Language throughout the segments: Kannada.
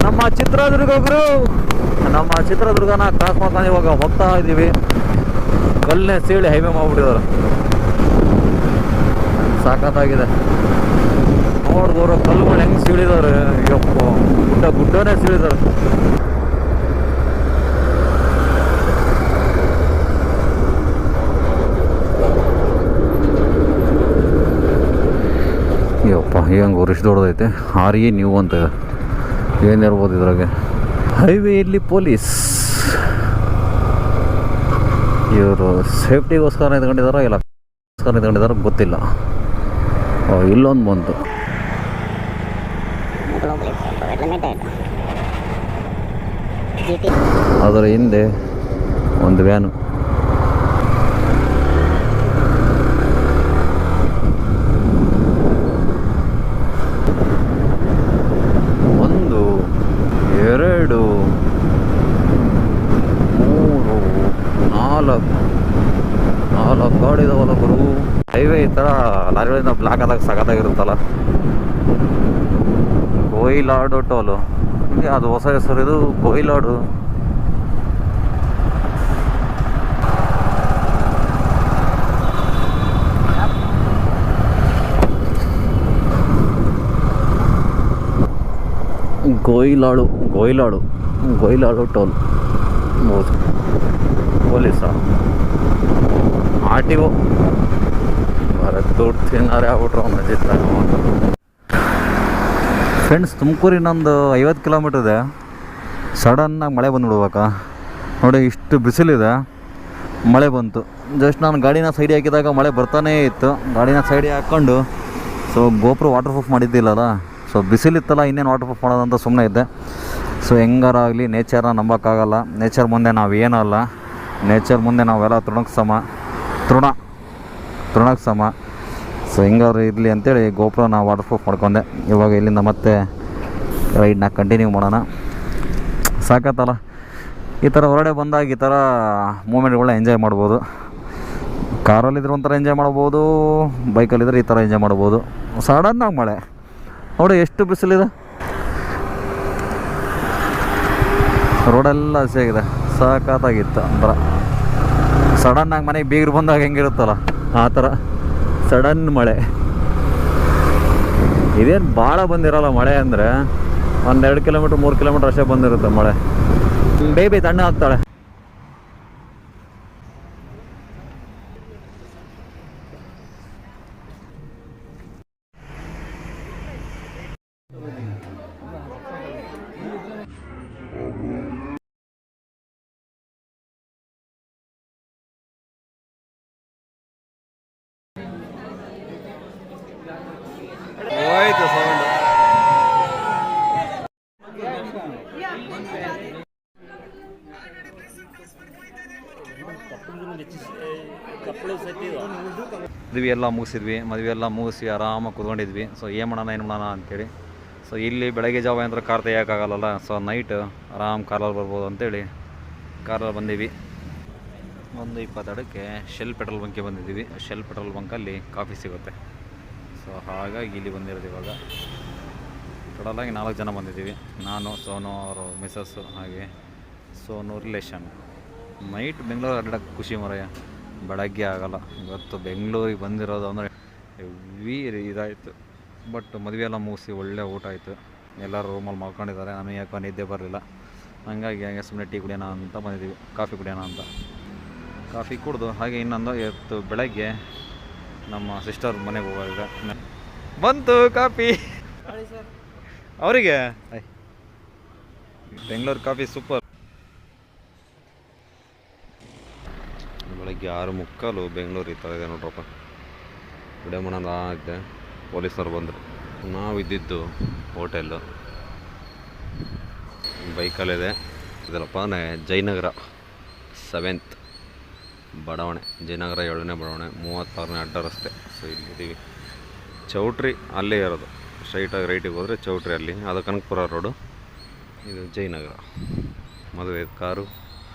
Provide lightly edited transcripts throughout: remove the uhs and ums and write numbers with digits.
ನಮ್ಮ ಚಿತ್ರದುರ್ಗರು, ನಮ್ಮ ಚಿತ್ರದುರ್ಗನ ಕ್ರಾಸ್ ಮಾಡ್ಕೊಂಡು ಇವಾಗ ಹೋಗ್ತಾ ಇದ್ದೀವಿ. ಕಲ್ಲೇ ಸೀಳಿ ಹೈವೇ ಮಾಡ್ಬಿಟ್ಟಿದ್ದಾರೆ, ಸಾಕತ್ತಾಗಿದೆ. ನೋಡಿದವರು ಕಲ್ಲುಗಳು ಹೆಂಗೆ ಸೀಳಿದ್ದಾರೆ, ಯಪ್ಪ ಗುಡ್ಡನೇ ಸೀಳಿದ್ದಾರೆ. ಯಪ್ಪ ಹೆಂಗೆ ವರ್ಷ ದೊಡ್ಡದೈತೆ. RE ನ್ಯೂ ಅಂತ ಏನಿರ್ಬೋದು ಇದ್ರಾಗೆ. ಹೈವೇಯಲ್ಲಿ ಪೊಲೀಸ್ ಇವರು ಸೇಫ್ಟಿಗೋಸ್ಕರ ನಿಂತ್ಕೊಂಡಿದಾರೋ ಇಲ್ಲ ನಿಂತ್ಕೊಂಡಿದಾರೋ ಗೊತ್ತಿಲ್ಲ. ಇಲ್ಲೊಂದು ಬಂತು, ಅದರ ಹಿಂದೆ ಒಂದು ವ್ಯಾನು. ಒಂದು, ಎರಡು, ಮೂರು, ನಾಲ್ಕು ಗಾಡಿ ಇದಾವಲ್ಲ ಗುರು. ಹೈವೇ ಈ ಥರ ಲಾರಿಗಳಿಂದ ಬ್ಲಾಕ್ ಆದಾಗ ಸಗತ್ತಾಗಿರುತ್ತಲ್ಲ. ಕೊಯ್ಲಾಡು ಟೋಲು, ಅದು ಹೊಸ ಹೆಸರು, ಇದು ಕೊಯ್ಲಾಡು. ಕೊಯ್ಲಾಡು ಟೋಲ್. ಪೊಲೀಸ RTO ದುಡ್ಡು ತಿನ್ನಾರೆ ಆಗ್ಬಿಟ್ರು ಅವನ ಜಿತ್ತ. ಫ್ರೆಂಡ್ಸ್, ತುಮಕೂರಿನೊಂದು 50 ಕಿಲೋಮೀಟ್ರ್ ಇದೆ. ಸಡನ್ನಾಗಿ ಮಳೆ ಬಂದುಬಿಡ್ಬೇಕಾ ನೋಡಿ. ಇಷ್ಟು ಬಿಸಿಲಿದೆ, ಮಳೆ ಬಂತು. ಜಸ್ಟ್ ನಾನು ಗಾಡಿನ ಸೈಡ್ ಹಾಕಿದಾಗ ಮಳೆ ಬರ್ತಾನೇ ಇತ್ತು. ಗಾಡಿನ ಸೈಡಿಗೆ ಹಾಕ್ಕೊಂಡು ಗೋಪುರ ವಾಟರ್ ಪ್ರೂಫ್ ಮಾಡಿದ್ದಿಲ್ಲಲ್ಲ, ಬಿಸಿಲಿತ್ತಲ್ಲ, ಇನ್ನೇನು ವಾಟರ್ ಪ್ರೂಫ್ ಮಾಡೋದಂತ ಸುಮ್ಮನೆ ಇದ್ದೆ. ಹೆಂಗಾರ ಆಗಲಿ ನೇಚರ್ನ ನಂಬೋಕ್ಕಾಗಲ್ಲ. ನೇಚರ್ ಮುಂದೆ ನಾವು ಏನಲ್ಲ, ನೇಚರ್ ಮುಂದೆ ನಾವೆಲ್ಲ ತೃಣಕ್ಕೆ ಸಮ. ಹೆಂಗಾರು ಇರಲಿ ಅಂತೇಳಿ ಗೋಪುರನ ವಾಟರ್ ಪ್ರೂಫ್ ಮಾಡ್ಕೊಂಡೆ. ಇವಾಗ ಇಲ್ಲಿಂದ ಮತ್ತೆ ರೈಡ್ನ ಕಂಟಿನ್ಯೂ ಮಾಡೋಣ. ಸಾಕತ್ತಲ್ಲ, ಈ ಥರ ಹೊರಗಡೆ ಬಂದಾಗ ಈ ಥರ ಮೂಮೆಂಟ್ಗಳನ್ನ ಎಂಜಾಯ್ ಮಾಡ್ಬೋದು. ಕಾರಲ್ಲಿದ್ರೆ ಒಂಥರ ಎಂಜಾಯ್ ಮಾಡ್ಬೋದು, ಬೈಕಲ್ಲಿದ್ದರೆ ಈ ಥರ ಎಂಜಾಯ್ ಮಾಡ್ಬೋದು. ಸಡನ್ನಾಗಿ ಮಳೆ ನೋಡಿ, ಎಷ್ಟು ಬಿಸಿಲಿದೆ, ರೋಡೆಲ್ಲ ಹಸಿಯಾಗಿದೆ. ಸಾಕಾಗಿತ್ತು ಒಂಥರ. ಸಡನ್ನಾಗಿ ಮನೆಗೆ ಬೀಗರು ಬಂದಾಗ ಹೆಂಗಿರುತ್ತಲ್ಲ ಆ ಥರ ಸಡನ್ ಮಳೆ. ಇದೇನು ಭಾಳ ಬಂದಿರೋಲ್ಲ ಮಳೆ, ಅಂದರೆ 1-2 ಕಿಲೋಮೀಟ್ರ್ 3 ಕಿಲೋಮೀಟ್ರ್ ಅಷ್ಟೇ ಬಂದಿರುತ್ತೆ ಮಳೆ. ಬೇಬಿ ತಣ್ಣ ಹಾಕ್ತಾಳೆ. ಹೋಯ್ತು ಸೌಂಡ್. ಮದುವೆ ಎಲ್ಲ ಮುಗಿಸಿದ್ವಿ, ಮುಗಿಸಿ ಆರಾಮಾಗಿ ಕೂತ್ಕೊಂಡಿದ್ವಿ. ಏನು ಮಾಡೋಣ ಅಂತೇಳಿ. ಇಲ್ಲಿ ಬೆಳಗ್ಗೆ ಜಾವ ಅಂದ್ರೆ ಕಾರ್ ತೆಗಿಯೋಕ್ಕಾಗಲ್ಲ. ನೈಟ್ ಆರಾಮ್ ಕಾರಲ್ಲಿ ಬರ್ಬೋದು ಅಂತೇಳಿ ಕಾರಲ್ಲಿ ಬಂದೀವಿ. 1:22ಕ್ಕೆ ಶೆಲ್ ಪೆಟ್ರೋಲ್ ಬಂಕ್ಗೆ ಬಂದಿದ್ದೀವಿ. ಶೆಲ್ ಪೆಟ್ರೋಲ್ ಬಂಕಲ್ಲಿ ಕಾಫಿ ಸಿಗುತ್ತೆ. ಹಾಗಾಗಿ ಇಲ್ಲಿ ಬಂದಿರೋದು. ಇವಾಗ ಟೋಟಲಾಗಿ 4 ಜನ ಬಂದಿದ್ದೀವಿ. ನಾನು, ಸೋನು ಅವರು ಮಿಸಸ್ಸು, ಹಾಗೆ ಸೋನು ರಿಲೇಷನ್. ನೈಟ್ ಬೆಂಗಳೂರು ಅಡ್ಡಕ್ಕೆ ಖುಷಿ ಮರೆಯ, ಬೆಳಗ್ಗೆ ಆಗೋಲ್ಲ. ಇವತ್ತು ಬೆಂಗಳೂರಿಗೆ ಬಂದಿರೋದು ಅಂದರೆ ಹೆವಿ ಇದಾಯಿತು. ಬಟ್ ಮದುವೆ ಎಲ್ಲ ಮುಗಿಸಿ ಒಳ್ಳೆ ಊಟ ಆಯಿತು. ಎಲ್ಲರೂ ರೂಮಲ್ಲಿ ಮಾಡ್ಕೊಂಡಿದ್ದಾರೆ. ನಮಗೆ ಯಾಕೋ ನಿದ್ದೆ ಬರಲಿಲ್ಲ. ಹಾಗೆ ಸುಮ್ಮನೆ ಟೀ ಕುಡಿಯೋಣ ಅಂತ ಬಂದಿದ್ದೀವಿ, ಕಾಫಿ ಕುಡಿಯೋಣ ಅಂತ. ಕಾಫಿ ಕುಡಿದು ಹಾಗೆ ಇನ್ನೊಂದು ಇವತ್ತು ಬೆಳಗ್ಗೆ ನಮ್ಮ ಸಿಸ್ಟರ್ ಮನೆಗೆ ಹೋಗಿದ್ರೆ ಬಂತು ಕಾಫಿ ಅವರಿಗೆ. Bengaluru coffee super. ಬೆಳಗ್ಗೆ 6:45 ಬೆಂಗಳೂರು ಈ ಥರ ಇದೆ ನೋಡ್ರಪ್ಪ. ವಿಡಂಬಣ ಇದ್ದೆ, ಪೊಲೀಸರು ಬಂದರು. ನಾವಿದ್ದಿದ್ದು ಹೋಟೆಲ್ಲು ಬೈಕಲ್ಲಿದೆ. ಇದಲ್ಲಪ್ಪ ಜಯನಗರ 7th ಬಡಾವಣೆ, ಜಯನಗರ 7ನೇ ಬಡಾವಣೆ, 36ನೇ ಅಡ್ಡ ರಸ್ತೆ. ಇಲ್ಲಿದ್ದೀವಿ. ಚೌಟ್ರಿ ಅಲ್ಲೇ ಇರೋದು. ಸ್ಟ್ರೈಟಾಗಿ ರೈಟಿಗೆ ಹೋದರೆ ಚೌಟ್ರಿ ಅಲ್ಲಿ, ಅದು ಕನಕಪುರ ರೋಡು. ಇದು ಜಯನಗರ. ಮದುವೆ ಕಾರು.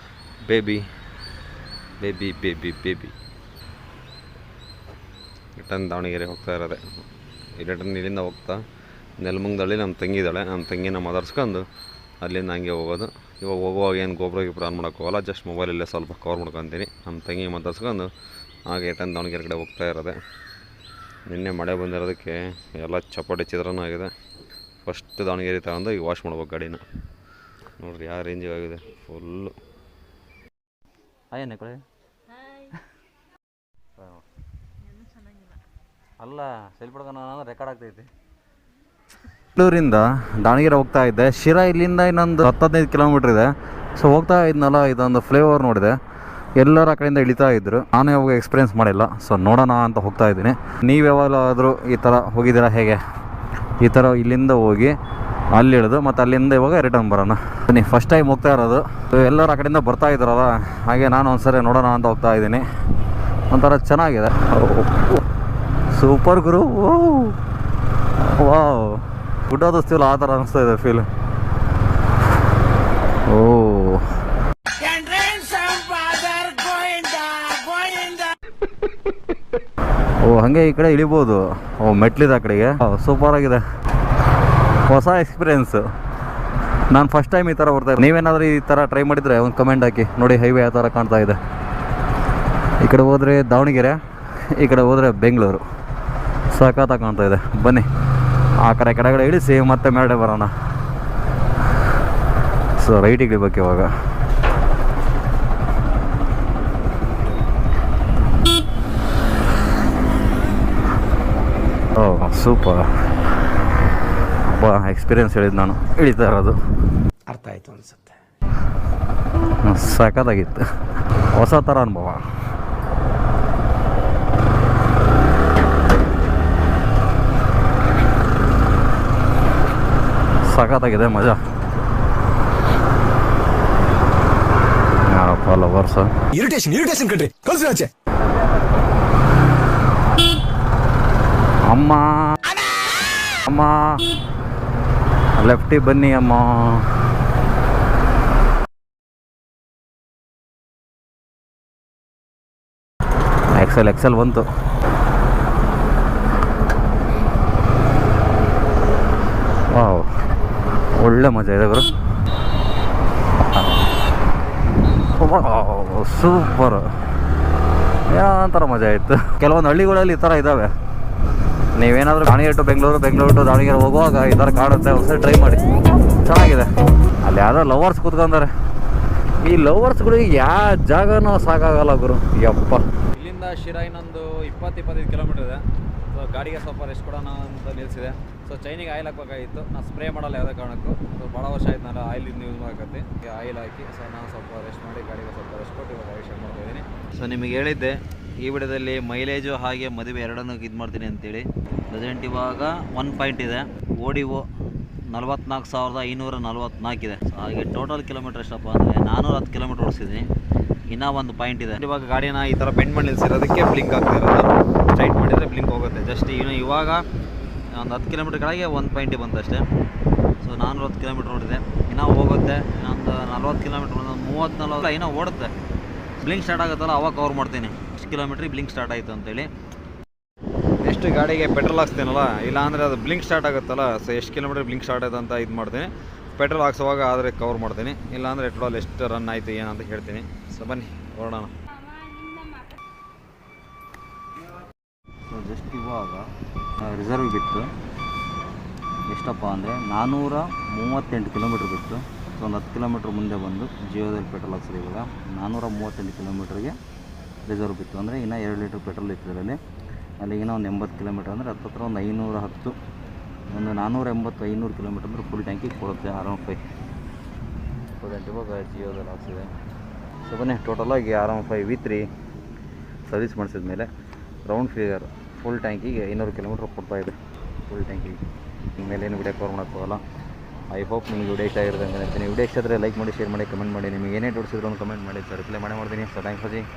ಬೇಬಿ ರಿಟರ್ನ್ ದಾವಣಗೆರೆ ಹೋಗ್ತಾ ಇರೋದೆ. ರಿಟರ್ನ್ ಇಲ್ಲಿಂದ ಹೋಗ್ತಾ ನೆಲಮಂಗಲದಲ್ಲಿ ನಮ್ಮ ತಂಗಿ ಇದ್ದಾಳೆ. ನಮ್ಮ ತಂಗಿನ ಮಾತಾಡ್ಸ್ಕೊಂಡು ಅಲ್ಲಿಂದ ಹಂಗೆ ಹೋಗೋದು. ಇವಾಗ ಹೋಗುವಾಗ ಏನು ಗೊಬ್ಬರ ಆನ್ ಮಾಡೋಕ್ಕೋಗಲ್ಲ, ಜಸ್ಟ್ ಮೊಬೈಲಲ್ಲೇ ಸ್ವಲ್ಪ ಕವರ್ ಮಾಡ್ಕೊತೀನಿ. ನಮ್ಮ ತಂಗಿ ಮಾತಾಡ್ಸ್ಕೊಂಡು ಹಾಗೆ ರಿಟರ್ನ್ ದಾವಣಗೆರೆ ಕಡೆ ಹೋಗ್ತಾ ಇರೋದೆ. ನಿನ್ನೆ ಮಳೆ ಬಂದಿರೋದಕ್ಕೆ ಎಲ್ಲ ಚಪಾಟಿ ಚಿತ್ರಾನ್ನ ಆಗಿದೆ. ಫಸ್ಟ್ ದಾವಣಗೆರೆ ತಗೊಂಡು ಈಗ ವಾಶ್ ಮಾಡ್ಬೇಕು ಗಾಡಿನ. ನೋಡಿರಿ ಯಾವ ರೇಂಜಿಗೆ ಆಗಿದೆ ಫುಲ್ಲು. ಆಯೇನೆ ಕಡೆ ಅಲ್ಲ ಸೆಲ್ಫಿ ಹೊಡ್ಕೊಂಡು ರೆಕಾರ್ಡ್ ಆಗ್ತೈತಿ. ಬೆಂಗಳೂರಿಂದ ದಾವಣಗೆರೆ ಹೋಗ್ತಾ ಇದ್ದೆ. ಶಿರಾ ಇಲ್ಲಿಂದ ಇನ್ನೊಂದು 10-15 ಕಿಲೋಮೀಟ್ರ್ ಇದೆ. ಸೊ ಹೋಗ್ತಾ ಇದ್ನಲ್ಲ, ಇದೊಂದು ಫ್ಲೇವರ್ ನೋಡಿದೆ, ಎಲ್ಲರೂ ಆ ಕಡೆಯಿಂದ ಇಳಿತಾ ಇದ್ದರು. ನಾನು ಯಾವಾಗ ಎಕ್ಸ್ಪೀರಿಯೆನ್ಸ್ ಮಾಡಿಲ್ಲ, ಸೊ ನೋಡೋಣ ಅಂತ ಹೋಗ್ತಾ ಇದ್ದೀನಿ. ನೀವು ಯಾವಾಗಲಾದರೂ ಈ ಥರ ಹೋಗಿದ್ದೀರಾ ಹೇಗೆ? ಈ ಥರ ಇಲ್ಲಿಂದ ಹೋಗಿ ಅಲ್ಲಿ ಇಳಿದು ಮತ್ತು ಅಲ್ಲಿಂದ ಇವಾಗ ರಿಟರ್ನ್ ಬರೋಣ. ಬನ್ನಿ, ಫಸ್ಟ್ ಟೈಮ್ ಹೋಗ್ತಾ ಇರೋದು. ಎಲ್ಲರೂ ಆ ಕಡೆಯಿಂದ ಬರ್ತಾ ಇದ್ದಾರಲ್ಲ, ಹಾಗೆ ನಾನು ಒಂದ್ಸರಿ ನೋಡೋಣ ಅಂತ ಹೋಗ್ತಾ ಇದ್ದೀನಿ. ಒಂಥರ ಚೆನ್ನಾಗಿದೆ. ಸೂಪರ್ ಗುರು. ವಾವ್, ಫುಡ್ ಓದಿಸ್ತೀವಲ್ಲ ಆ ಥರ ಅನಿಸ್ತಾ ಇದೆ ಫೀಲ್. ಹಾಗೆ ಈ ಕಡೆ ಇಳಿಬೋದು. ಮೆಟ್ಲಿದೆ ಆ ಕಡೆಗೆ. ಸೂಪರ್ ಆಗಿದೆ, ಹೊಸ ಎಕ್ಸ್ಪೀರಿಯೆನ್ಸು. ನಾನು ಫಸ್ಟ್ ಟೈಮ್ ಈ ಥರ ಬರ್ತಾ ಇದ್ದೆ. ನೀವೇನಾದರೂ ಈ ಥರ ಟ್ರೈ ಮಾಡಿದರೆ ಒಂದು ಕಮೆಂಟ್ ಹಾಕಿ. ನೋಡಿ ಹೈವೇ ಯಾವ ಥರ ಕಾಣ್ತಾ ಇದೆ. ಈ ಕಡೆ ಹೋದರೆ ದಾವಣಗೆರೆ, ಈ ಕಡೆ ಹೋದರೆ ಬೆಂಗಳೂರು. ಸಖತ್ತಾಗಿ ಕಾಣ್ತಾ ಇದೆ. ಬನ್ನಿ ಆ ಕಡೆಗಡೆ ಇಳಿಸಿ ಮತ್ತೆ ಮೇಲೆ ಬರೋಣ. ಸೊ ರೈಟಿಗೆ ಇಳಿಬೇಕು ಇವಾಗ. ಓ ಸೂಪರ್. ಎಕ್ಸ್ಪೀರಿಯೆನ್ಸ್ ಹೇಳಿದ್ದು ನಾನು ಇಳಿತಾ ಇರೋದು. ಅರ್ಥ ಆಯಿತು ಅನಿಸುತ್ತೆ. ಸಖತ್ತಾಗಿತ್ತು, ಹೊಸ ಥರ ಅನುಭವ. ಸಖತ್ತಾಗಿದೆ, ಮಜಾ. ಯಾರಪ್ಪ ಲವರ್ಸ್. ಇರಿಟೇಷನ್ ಕಣ್ರಿ, ಕಳ್ಸಿ ಆಚೆ. ಅಮ್ಮ ಅಮ್ಮ ಲೆಫ್ಟಿಗೆ ಬನ್ನಿ ಅಮ್ಮ. ಎಕ್ಸೆಲ್ ಬಂತು. ವಾವ್, ಒಳ್ಳೆ ಮಜಾ ಇದೆ ಗುರು. ಸೂಪರ್, ಏನಂತರ ಮಜಾ ಆಯಿತು. ಕೆಲವೊಂದು ಹಳ್ಳಿಗಳಲ್ಲಿ ಈ ಥರ ಇದ್ದಾವೆ. ನೀವೇನಾದರೂ ದಾವಣಗೆರೆ ಟು ಬೆಂಗಳೂರು ಟು ದಾವಣಗೆರೆ ಹೋಗುವಾಗ ಈ ಥರ ಕಾಣುತ್ತೆ, ಒಂದ್ಸರಿ ಟ್ರೈ ಮಾಡಿ, ಚೆನ್ನಾಗಿದೆ. ಅಲ್ಲಿ ಯಾವುದೋ ಲವರ್ಸ್ ಕೂತ್ಕೊಂಡಾರೆ. ಈ ಲವರ್ಸ್ಗಳಿಗೆ ಯಾವ ಜಾಗನೂ ಸಾಕಾಗಲ್ಲ ಗುರು, ಯಪ್ಪ. ಇಲ್ಲಿಂದ ಶಿರಾ ಇನ್ನೊಂದು 20-25 ಕಿಲೋಮೀಟರ್ ಇದೆ. ಸೊ ಗಾಡಿಗೆ ಸ್ವಲ್ಪ ರೆಸ್ಟ್ ಕೊಡೋಣ ಅಂತ ನಿಲ್ಲಿಸಿದೆ. ಸೊ ಚೈನಿಗೆ ಆಯಿಲ್ ಹಾಕ್ಬೇಕಾಗಿತ್ತು. ನಾನು ಸ್ಪ್ರೇ ಮಾಡಲ್ಲ ಯಾವುದೇ ಕಾರಣಕ್ಕೂ. ಸೊ ಭಾಳ ವರ್ಷ ಆಯ್ತು ನಾನು ಆಯಿಲ್ ಯೂಸ್ ಮಾಡಕತ್ತಿ. ಆಯಿಲ್ ಹಾಕಿ ಸೊ ನಾನು ಸ್ವಲ್ಪ ರೆಸ್ಟ್ ಮಾಡಿ ಗಾಡಿಗೆ ಸ್ವಲ್ಪ ರೆಸ್ಟ್ ಕೊಟ್ಟು ಇವಾಗ ಗಾಡಿ ಸ್ಟಾರ್ಟ್ ಮಾಡ್ತಾಯಿದ್ದೀನಿ. ಸೊ ನಿಮಗೆ ಹೇಳಿದ್ದೆ ಈ ವಿಡಿಯೋದಲ್ಲಿ ಮೈಲೇಜು ಹಾಗೆ ಮದುವೆ ಎರಡನ್ನೂ ಇದು ಮಾಡ್ತೀನಿ ಅಂತೇಳಿ. ಪ್ರೆಸೆಂಟ್ ಇವಾಗ 1 ಪಾಯಿಂಟ್ ಇದೆ. ಓಡಿಒ 44,544 ಇದೆ. ಸೊ ಹಾಗೆ ಟೋಟಲ್ ಕಿಲೋಮೀಟ್ರ್ ಎಷ್ಟಪ್ಪ ಅಂದರೆ 410 ಕಿಲೋಮೀಟ್ರ್ ಓಡಿಸಿದ್ದೀನಿ. ಇನ್ನೂ 1 ಪಾಯಿಂಟ್ ಇದೆ. ಇವಾಗ ಗಾಡಿನ ಈ ಥರ ಬೆಂಡ್ ಮಾಡಿ ನಿಲ್ಲಿಸಿರೋದಕ್ಕೆ ಬ್ಲಿಂಕ್ ಆಗ್ತಾ ಇರೋದು. ಸ್ಟ್ರೈಟ್ ಮಾಡಿದರೆ ಬ್ಲಿಂಕ್ ಹೋಗುತ್ತೆ. ಜಸ್ಟ್ ಇವಾಗ ಒಂದು 10 ಕಿಲೋಮೀಟ್ರ್ ಕೆಳಗೆ 1 ಪಾಯಿಂಟ್ ಬಂತು ಅಷ್ಟೇ. ಸೊ 410 ಕಿಲೋಮೀಟ್ರ್ ಓಡಿದೆ. ಇನ್ನೂ ಹೋಗುತ್ತೆ. ಇನ್ನೊಂದು 40 ಕಿಲೋಮೀಟ್ರ್, ಒಂದು 30-40 ಇನ್ನೂ ಓಡುತ್ತೆ. ಬ್ಲಿಂಕ್ ಸ್ಟಾರ್ಟ್ ಆಗುತ್ತಲ್ಲ ಅವಾಗ ಕವರ್ ಮಾಡ್ತೀನಿ. ಎಷ್ಟು ಕಿಲೋಮೀಟ್ರಿಗೆ ಬ್ಲಿಂಕ್ ಸ್ಟಾರ್ಟ್ ಆಯಿತು ಅಂತೇಳಿ. ಎಷ್ಟು ಗಾಡಿಗೆ ಪೆಟ್ರೋಲ್ ಹಾಕ್ತೀನಲ್ಲ, ಇಲ್ಲ ಅಂದರೆ ಅದು ಬ್ಲಿಂಕ್ ಸ್ಟಾರ್ಟ್ ಆಗುತ್ತಲ್ಲ. ಸೊ ಎಷ್ಟು ಕಿಲೋಮೀಟ್ರ್ ಬ್ಲಿಂಕ್ ಸ್ಟಾರ್ಟ್ ಆಯ್ತು ಅಂತ ಇದು ಮಾಡ್ತೀನಿ. ಪೆಟ್ರೋಲ್ ಹಾಕ್ಸೋವಾಗ ಆದರೆ ಕವರ್ ಮಾಡ್ತೀನಿ. ಇಲ್ಲಾಂದರೆ ಪೆಟ್ರೋಲ್ ಎಷ್ಟು ರನ್ ಆಯಿತು ಏನಂತ ಹೇಳ್ತೀನಿ. ಸೊ ಬನ್ನಿ ಹೊರಡೋಣ. ಸೊ ಜಸ್ಟ್ ಇವಾಗ ರಿಸರ್ವ್ ಬಿತ್ತು. ಎಷ್ಟಪ್ಪ ಅಂದರೆ 438 ಕಿಲೋಮೀಟ್ರ್ ಬಿತ್ತು. ಸೊ ಒಂದು 10 ಕಿಲೋಮೀಟ್ರ್ ಮುಂದೆ ಬಂದು ಜಿಯೋದಲ್ಲಿ ಪೆಟ್ರೋಲ್ ಹಾಕ್ಸೋದು. ಇವಾಗ 438 ಕಿಲೋಮೀಟ್ರಿಗೆ ರಿಸರ್ವ್ ಬಿತ್ತು. ಅಂದರೆ ಇನ್ನೂ 2 ಲೀಟ್ರ್ ಪೆಟ್ರೋಲ್ ಇತ್ತು ಇದರಲ್ಲಿ. ಅಲ್ಲಿಗಿನ ಒಂದು 80 ಕಿಲೋಮೀಟ್ರ್ ಅಂದರೆ ಹತ್ತಿರ ಒಂದು 510, ಒಂದು 480-500 ಕಿಲೋಮೀಟ್ರ್ ಅಂದರೆ ಫುಲ್ ಟ್ಯಾಂಕಿಗೆ ಕೊಡುತ್ತೆ. R15 ಇವಾಗ ಜಿಯೋದಲ್ಲಿ ಹಾಕ್ಸಿದೆ. ಸೊ ಬನ್ನಿ ಟೋಟಲಾಗಿ R15 V3 ಸರ್ವಿಸ್ ಮಾಡಿಸಿದ ಮೇಲೆ ರೌಂಡ್ ಫಿಗರ್ ಫುಲ್ ಟ್ಯಾಂಕಿಗೆ 500 ಕಿಲೋಮೀಟ್ರ್ ಕೊಡ್ತಾಯಿದೆ. ಫುಲ್ ಟ್ಯಾಂಕಿಗೆ ಮೇಲೆ ಏನು ವಿಡಿಯೋ ಕವರ್ ಮಾಡೋಕ್ಕೋಗಲ್ಲ. ಐ ಹೋಪ್ ನಿಮಗೆ ವಿಡಿಯೋ ಇಷ್ಟ ಆಗಿರುತ್ತೆ ಅಂತ ಹೇಳ್ತೀನಿ. ವಿಡಿಯೋ ಇಷ್ಟ ಆದರೆ ಲೈಕ್ ಮಾಡಿ, ಶೇರ್ ಮಾಡಿ, ಕಮೆಂಟ್ ಮಾಡಿ. ನಿಮಗೆ ಏನೇ ತೋರಿಸಿದ್ರು ಒಂದು ಕಮೆಂಟ್ ಮಾಡಿ. ಸರ್ ರಿಪ್ಲೈ ಮಾಡ್ತೀನಿ. So thanks for watching.